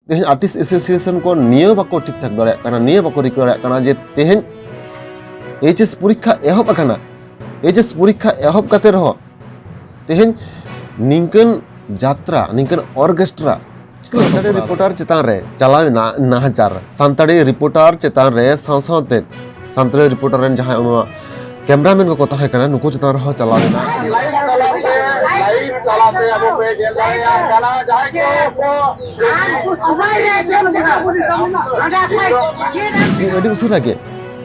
तेहन artist association को निये बाको ठीक ठाक दाड़े काना निये बाको रिका दाड़े काना जे तेहन एचएस परीक्षा एहब आकाना एचएस परीक्षा एहब काते रहो तेहन निंकन जात्रा निंकन ऑर्केस्ट्रा सानताड़ी रिपोर्टर चितान रे चलावेना नाहचार सानताड़ी रिपोर्टर चितान रे सावसावते सानताड़ी रिपोर्टर रेन जहां उनो कैमरामैन को ताहे कना नुको चितान रहो चलावेना लाइव चलाते अब पे जेल या गाना जाए को अडी उसुरा के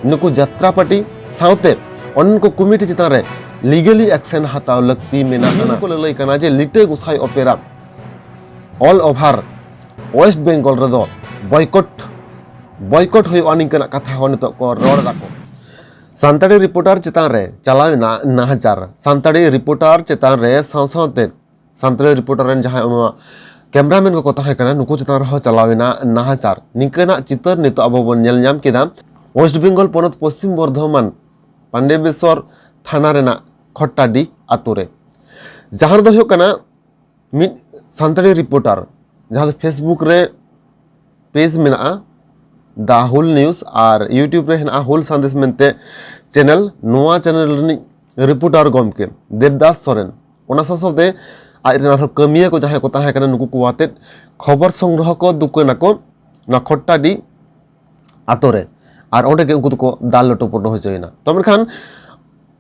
नुको यात्रा पार्टी सावते उनको कमिटी चितान रे लीगली एक्शन हताव लगती मेना को लई कना जे लिटे गुसाई opera all over West Bengal रेदो बॉयकट हुई अनिकना कथा हो नितो को रोड दाको सानताड़ी रिपोर्टर चितान रे चलावेना नाहचार सानताड़ी रिपोर्टर चितान रे सावसावते सानताड़ी रिपोर्टर रेन जहां उनो कैमरामैन को ताहे कना नुको चितान रहो चलावेना नाहचार निकना चितर नितो अबो बन नेल नाम केदा वेस्ट बेंगल पोनत पश्चिम बर्धमान पांडेबेश्वर थाना रेना खट्टाडी आतुरे जहां दो कना मिड सानताड़ी रिपोर्टर जहां फेसबुक रे पेज मेना द होल न्यूज और यूट्यूब रे हेना होल संदेश मेनते चैनल नोआ चैनल रिपोर्टर गमके देवदास सोरेन ओना सासते आज कमिया को जहां को ताहे कना नुकु कुवाते खबर संग्रह को दुकना को ना खट्टाडी आतोरे और ओंडे के उनको को दाल लटो पटो हो जाइना तो मेनखान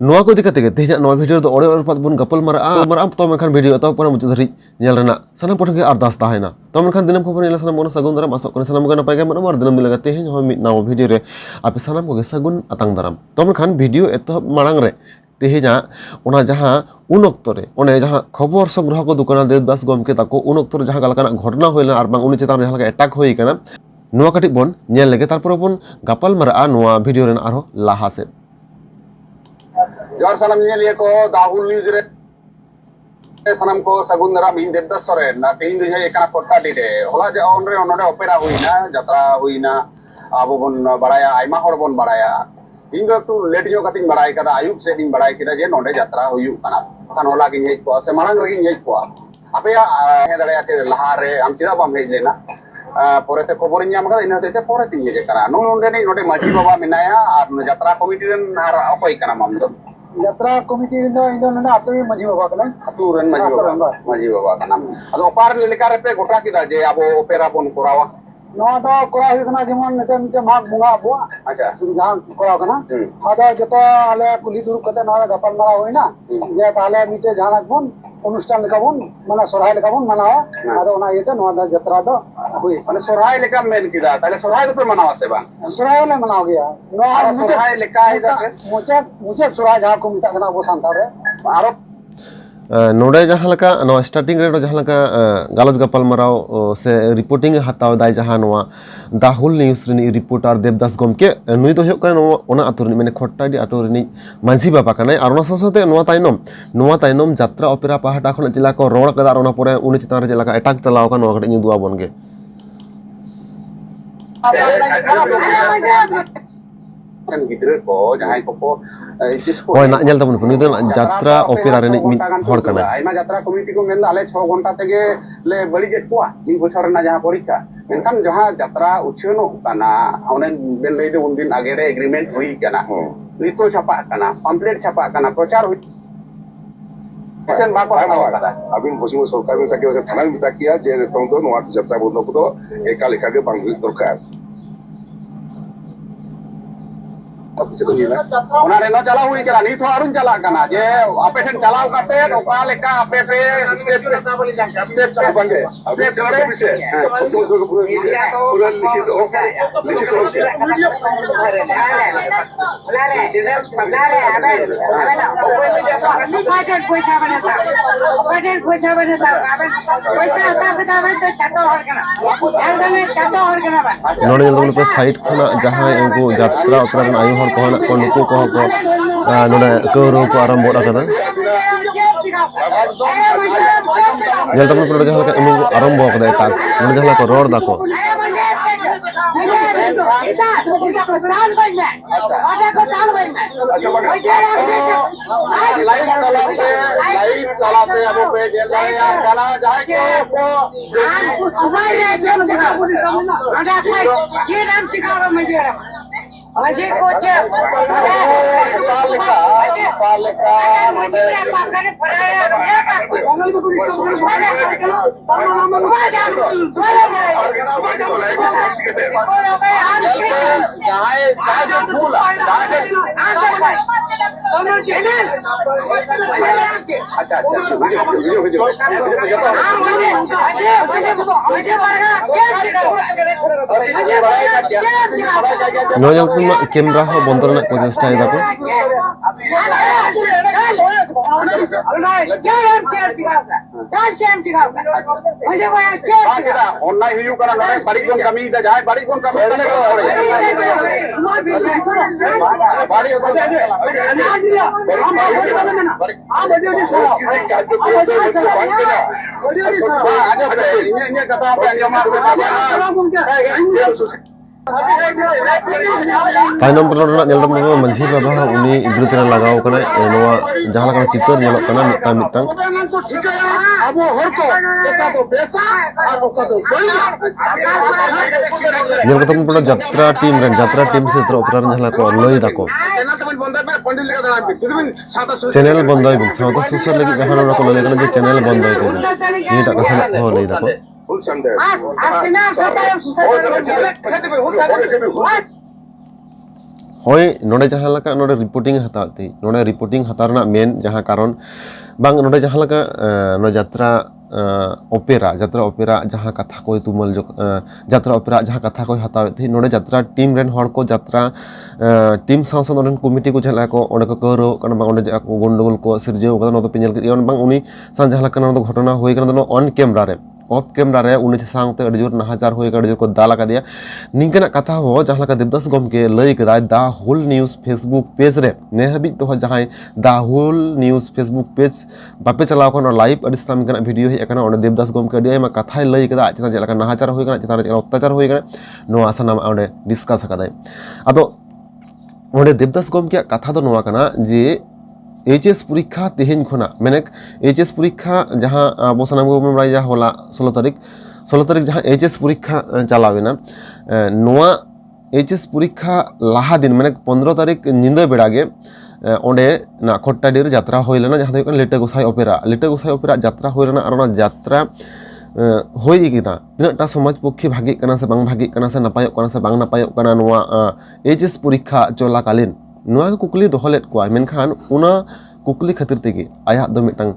नोआ को दिक्कत के तेज नोआ वीडियो दो ओरे ओरे पात बुन गपल मारा तो मेनखान वीडियो तो पर मुझे धरी नेल रेना सना पठन के अरदास ताहेना तो मेनखान दिनम खबर नेला सना मन सगुन दराम आसो कने सना मगना पाइगा मन मार दिनम मिलगा तेज हो मि नाव वीडियो रे आपे सना को सगुन अतांग दराम तो मेनखान वीडियो एतो मांग रे तेहेजा ओना जहां उन ऑक्ट रे ओने जहां खबर संग्रह को दुकान देवदास गमके ताको उन ऑक्ट रे जहां गलकाना घटना होइला आर बांग उनि चेतान जहां अटैक होई कना नोआ कटि बन नेल लेगे तारपर बन गपल मारा नोआ वीडियो रेन आरो लाहा से जोर सनम लिए को दाहुल न्यूज रे सनम को सगुन दराम इन देवदास सोरेन ना तेहिन दुजे एकना कोट्टाडी रे होला जे ऑन रे ओनडे ओपेरा हुइना जत्रा हुइना आबो बन बड़ाया आइमा हर बन बड़ाया इन दो एकटू लेट जो कतिन बड़ाय कदा आयुब से दिन बड़ाय किदा जे नोंडे जत्रा हुयु कना खान होला गिन हेज को से मांग रे गिन हेज को आपे हे दड़ायाते लहा रे आम चिदा बाम हेज लेना पोरेते खबर ᱧᱟᱢ ᱠᱟᱫᱟ ᱤᱱᱟᱹ ᱛᱮ ᱯᱚᱨᱮ ᱛᱤᱧ ᱦᱮᱡ ᱠᱟᱱᱟ ᱱᱚᱰᱮ ᱱᱚᱰᱮ ᱢᱟᱹᱡᱷᱤ ᱵᱟᱵᱟ ᱢᱮᱱᱟᱭᱟ ᱟᱨ ᱡᱟᱛᱨᱟ ᱠᱚᱢᱤᱴᱤ ᱨᱮᱱ ᱟᱨ ᱚᱠᱚᱭ ᱠᱟᱱᱟ ᱢᱟᱢ ᱫᱚ यात्रा कमिटी ᱤᱧ ᱫᱚ ᱱᱚᱰᱮ ᱟᱛᱳ ᱢᱟᱹᱡᱷᱤ ᱵᱟᱵᱟ ᱠᱟᱱᱟ ᱟᱛᱳ ᱨᱮᱱ ᱢᱟᱹᱡᱷᱤ ᱵᱟᱵᱟ ᱠᱟᱱᱟ ᱟᱫᱚ ᱚᱯᱟᱨ ᱞᱮᱠᱟ ᱨᱮᱯᱮ ᱜᱚᱴᱟ ᱠᱮᱫᱟ ᱡᱮ ᱟᱵᱚ ᱚᱯᱮᱨᱟ ᱵᱚᱱ ᱠᱚᱨᱟᱣᱟ ᱱᱚᱣᱟ ᱫᱚ ᱠᱚᱨᱟᱣ ᱦᱩᱭ ᱠᱟᱱᱟ ᱡᱮᱢᱚᱱ ᱢᱤᱫᱴᱮᱱ ᱢᱟᱜᱽ ᱵᱚᱸᱜᱟ ᱟᱵᱚᱣᱟᱜ ᱟᱪᱪᱷᱟ ᱡᱟᱦᱟᱸ ᱠᱚᱨᱟᱣ ᱠᱟᱱᱟ ᱟᱫᱚ ᱡᱚᱛᱚ ᱟᱞᱮ ᱠᱩᱞᱦᱤ ᱫᱩᱲᱩᱵ ᱠᱟᱛᱮ ᱱᱚᱣᱟ ᱜᱟᱯᱟᱞ ᱢᱟᱨᱟᱣ ᱦᱩᱭᱱᱟ ᱡᱮ ᱛᱟᱦᱞᱮ ᱢᱤᱫᱴᱮᱱ ᱡᱟᱦᱟᱱᱟᱜ ᱵᱚᱱ अनुष्ठान लेका बोन माना सोराय लेका बोन मनावा आदो ओना इते नोआ दा जत्रा दो हुई माने सोराय लेका मेन किदा ताले सोराय दो पे मनावा से बा सोराय ले मनाव गया नोआ सोराय लेका इदा मुझे सोराय जहां को मिटा कना वो सांता रे आरो नोडे जहां लका नो स्टार्टिंग रे जहां लका गालज गपल मराव से रिपोर्टिंग हताव दाय जहां नोआ द होल न्यूज रे रिपोर्टर देवदास गमके नुई दो होक कना ओना आतुर माने खट्टाडी आतुर रे मानसी बाबा कना आर ओना सासते नोआ ताइनम यात्रा ओपेरा पहाटा खन जिला को रोड कदा ओना परे उनि चितान रे जिला का अटैक चलाव का नोआ कटि दुआ बनगे kan gidre ko jahay ko इचिस को होय ना नेल तबन नुई दो यात्रा ओपेरा रे नि हड़ कना आइमा यात्रा कमिटी को मेन आले 6 घंटा तेगे ले बड़ी जेट को इन बछर ना जहां परीक्षा मेनखान जहां यात्रा उछनो कना ओने बेन लई दे उन दिन आगे रे एग्रीमेंट हुई कना नितो छापा कना पम्पलेट छापा कना प्रचार हुई सेन बाको हटावा कदा अबिन पश्चिम सरकार में ताके थाना में ताकिया जे तों दो नोआ यात्रा बंद को तो एका लेखा के बांग दरकार ओना रे न चला हुई करा नी थो अरुण चला कना जे आपे ठन चलाव काटे ओका लेका आपे पे स्टेप पे बंगे स्टेप करे से पूरा लिखित नोडे जल्दी पे साइड खना जहां एगो यात्रा ओपेरा आयु हर कहना को नुको को नोडे करो को आरंभ बोला कदा जल्दी पे जहां का आरंभ कदा ता नोडे जहां को रोड दाको लाइव चलाते अब पे जेल जाएगा गाना जाए को नोजल कैमरा हो बंदर को चेष्टा दाको ऑनलाइन हुई करा ना बड़ी कौन कमी दा जाए बड़ी कौन कमी तले को बड़ी ini kata apa yang ताइनम पर नेलदम नगो मंझी बाबा उनी बिरुद्ध लगाव कना नोवा जहां लगा चित्र नेलक कना मिटang अब हर को एका तो बेसा और ओका तो नेल कतम पड़ा यात्रा टीम से तर ऑपरेटर जहां को लई दाको चैनल बंद होई साउथ सुसर लगी जहां को लई कना जे चैनल बंद होई को ये ता कथा हो लई दाको होय नोडे जहां लका नोडे रिपोर्टिंग हताती नोडे रिपोर्टिंग हतारना मेन जहां कारण बांग नोडे जहां लका नो यात्रा ओपेरा जहां कथा को तुमल जो यात्रा ओपेरा जहां कथा को हतावती नोडे यात्रा टीम रेन हड़ को यात्रा टीम साउस नोडे कमिटी को जला को ओडे को करो कन बांग ओडे गंडगोल को सिरजेव कदा नो तो पिनल के बांग उनी सान जहां लका नो घटना होय कन know on camera ray of camera रे उनी सांगते अड़ी जोर नाहाचार होय अड़ी जोर को दाला का दिया निंकना कथा हो जहां लका देवदास गमके लई कदा दा होल न्यूज़ फेसबुक पेज रे ने हबी तो जहां दा होल न्यूज़ फेसबुक पेज बापे चलाव कोन लाइव अड़ी साम कना वीडियो हे कना ओडे देवदास गमके अड़ी मा कथा लई कदा चिता जलका नाहाचार होय कना चिता रे अत्याचार होय कना नो आसानाम ओडे डिस्कस कदाय अदो ओडे देवदास गमके कथा दो नोवा कना जे एचएस परीक्षा तेहेन खुना मेने एचएस परीक्षा जहां अब सानाम को बमराय जा होला 16 तारीख जहां एचएस परीक्षा चलावेना नोआ एचएस परीक्षा लाहा दिन माने 15 तारीख निंदा बेड़ा गे ओंडे ना खोट्टाडीर यात्रा होइलेना जहां दो लेटे गोसाई ओपेरा यात्रा होइलेना और ना यात्रा होई किना तिनाटा समाज पक्षी भागी कना से बांग भागी कना से नापायो कना से बांग नापायो कना नोआ एचएस परीक्षा चलाकालीन नोआ कुकली दोहलेट को मेनखान उना कुकली खातिर तेगे आया दो मिटंग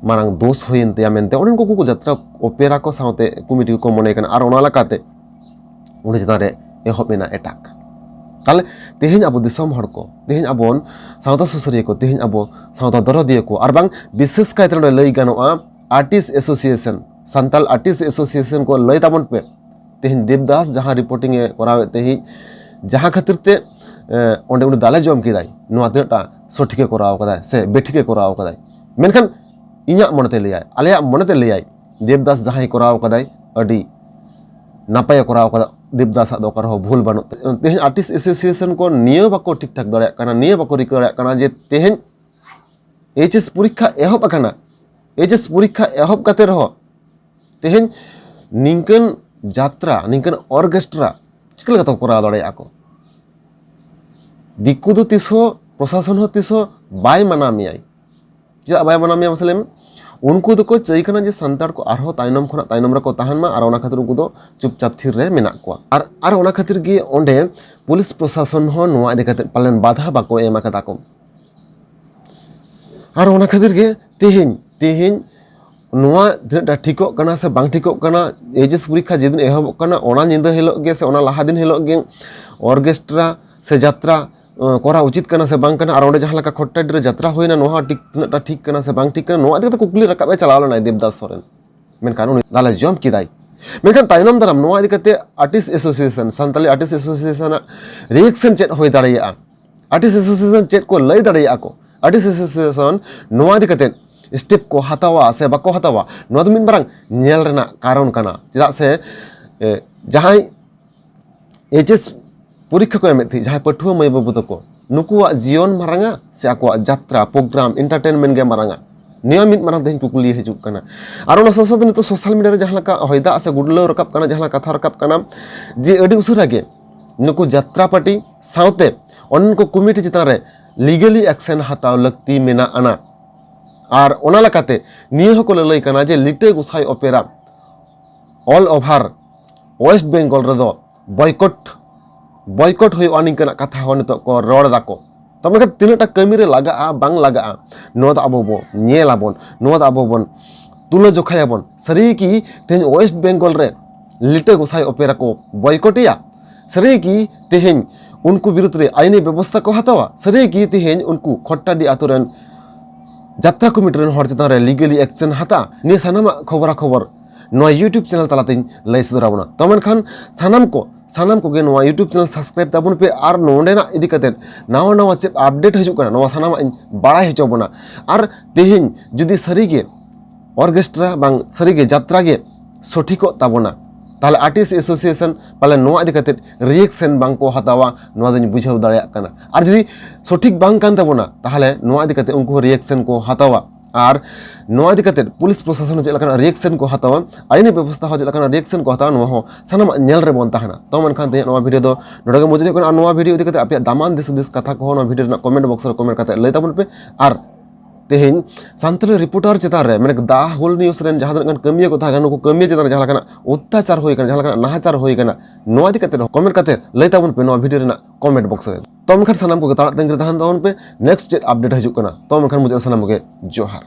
मारंग दोष होइन ते मेनते उन को यात्रा ओपेरा को साउते कमिटी को मने कना आर ओना लकाते उन जता रे एहोबेना अटैक ताले तेहिन अबो दिसम हड़ को तेहिन अबोन साउता सुसरिया को तेहिन अबो साउता दरदिया को आर बांग विशेष कायते लई गानोआ artist association Santal artist association को लई ताबन पे तेहिन देवदास जहां रिपोर्टिंग ए करावे तेहि जहां खातिर ते ओंडे उनी दाले जम किदाय नोआ तेटा सठिके कराव कदाय से बेठिके कराव कदाय मेनखान इन्या मनते लैया आलेया मनते लैया देवदास जहां कराव कदाय अडी नापाय कराव कदा देवदास दो करहो भूल बानु तेहेन आर्टिस्ट एसोसिएशन को नियो बाको ठीक ठाक दड़या कना नियो बाको रिक दड़या कना जे तेहेन एचएस परीक्षा एहब अकना एचएस परीक्षा एहब कते रहो तेहेन निंकन यात्रा निंकन ऑर्केस्ट्रा चिकल कतो कराव दड़या को दिक्कु दो तिसो प्रशासन हो तिसो बाय मनामियाई चेदा बाय मनामिया मसलेम उनको दो को चाइ कना जे संतार को आरो ताइनम खना ताइनम रा को ताहन मा आर ओना खातिर उनको दो चुपचाप थिर रे मेना को आर ओना खातिर गे ओंडे पुलिस प्रशासन हो नोआ देखते पालन बाधा बाको एमा कता को आर ओना खातिर गे तेहिन नोआ दिनटा ठिको कना से बांग ठिको कना एचएस परीक्षा जेदिन एहब कना ओना निंदा हेलो गे से ओना लाहा दिन हेलो गे ऑर्केस्ट्रा से यात्रा करा उचित कना से बांग कना और ओंडे जहां लका खोट्टाडी यात्रा होइना नोहा ठीक कना से बांग ठीक कना नोआ देखते कुकली रकाबे चलाव लना देवदास सोरेन मेनखान उनी दाले जम किदाय मेनखान ताइनम दाराम नोआ देखते artist association Santali artist association reaction चेट होय दाड़िया आर्टिस्ट एसोसिएशन चेट को लई दाड़िया को आर्टिस्ट एसोसिएशन नोआ देखते स्टेप को हतावा से बाको हतावा नोआ दो मिन बारंग नेल रेना कारण कना चेदा से जहां HS परीक्षा को एमें थी जहाँ पठुआ मई बाबू तको नुकुआ जीवन मारंगा से आकुआ जात्रा प्रोग्राम एंटरटेनमेंट गे मारंगा नियमित मारंग तेहन कुकुली हिजुक कना आरो ना ससद नितो सोशल मीडिया रे जहाँ का होयदा से गुडलो रकाब कना जहाँ कथा रकाब कना जे अडी उसुरा गे नुकु जात्रा पार्टी साउते उनको कमिटी चितान रे लीगली एक्शन हताव लगती मेना आना और ओना लकाते नियो को लई कना जे लिटे गुसाई opera all over West Bengal रे दो बॉयकट हुई निकना कथा हो नितो को रोड दाको तब तीनटा कमी रे लगा बांग लगा नोद आबो बो नेलाबोन नोद आबो बन तुलो जोखायाबोन सरी की तेन वेस्ट बेंगल रे लिटे गोसाई ओपेरा को बॉयकटिया सरी की तेहेन उनको विरुद्ध रे आईनी व्यवस्था को हतावा सरी की तेहेन उनको खट्टाडी आतुरन जात्रा कमिटी रेन हर चितान रे लीगली एक्शन हता नि सानामा खबर नोआ यूट्यूब चैनल तलाते लई सदराबोना तमन खान सानाम को गे नोआ यूट्यूब चैनल सब्सक्राइब ताबुन पे और नोंडेना इदी कते नावा नावा से अपडेट हजू कना नोआ सानामा बाड़ाय हचोबोना और तेहिन जुदी सरीगे ऑर्केस्ट्रा बांग सरीगे जात्रा गे सठिको ताबोना ताले आर्टिस्ट एसोसिएशन पाले नोआ इदी कते रिएक्शन बांग को हतावा नोआ दिन बुझाव दाड़िया कना और जुदी सठिक बांग कान ताबोना ताहले नोआ इदी कते उनको रिएक्शन को हतावा और नोआ इदी कते पुलिस प्रशासन चेलकना रिएक्शन को हतावा आईनी व्यवस्था हो चेलकना रिएक्शन को हतावा नोआ हो सानाम नेल रे बोन ताहना तो मनखान ते नोआ वीडियो दो नोडा के मुझे कोन नोआ वीडियो इदी कते आपे दामान दिस कथा को नोआ वीडियो ना कमेंट बॉक्स रे कमेंट कते लई ताबुन पे और तेहेन सान्ताली रिपोर्टर चितान रे माने दा होल न्यूज रेन जहां दन कमिया को थागा नुको कमिया चितान जहां लकना अत्याचार होई कना जहां लकना नाहाचार होई कना नोआ इदी कते कमेंट कते लई ताबुन पे नोआ वीडियो रे ना कमेंट बॉक्स रे तो मनखान सानाम को ताड़ा तेंग रे तहन ताबुन पे नेक्स्ट चेट अपडेट हजू कना तो मनखान मुझे सानाम के जोहार।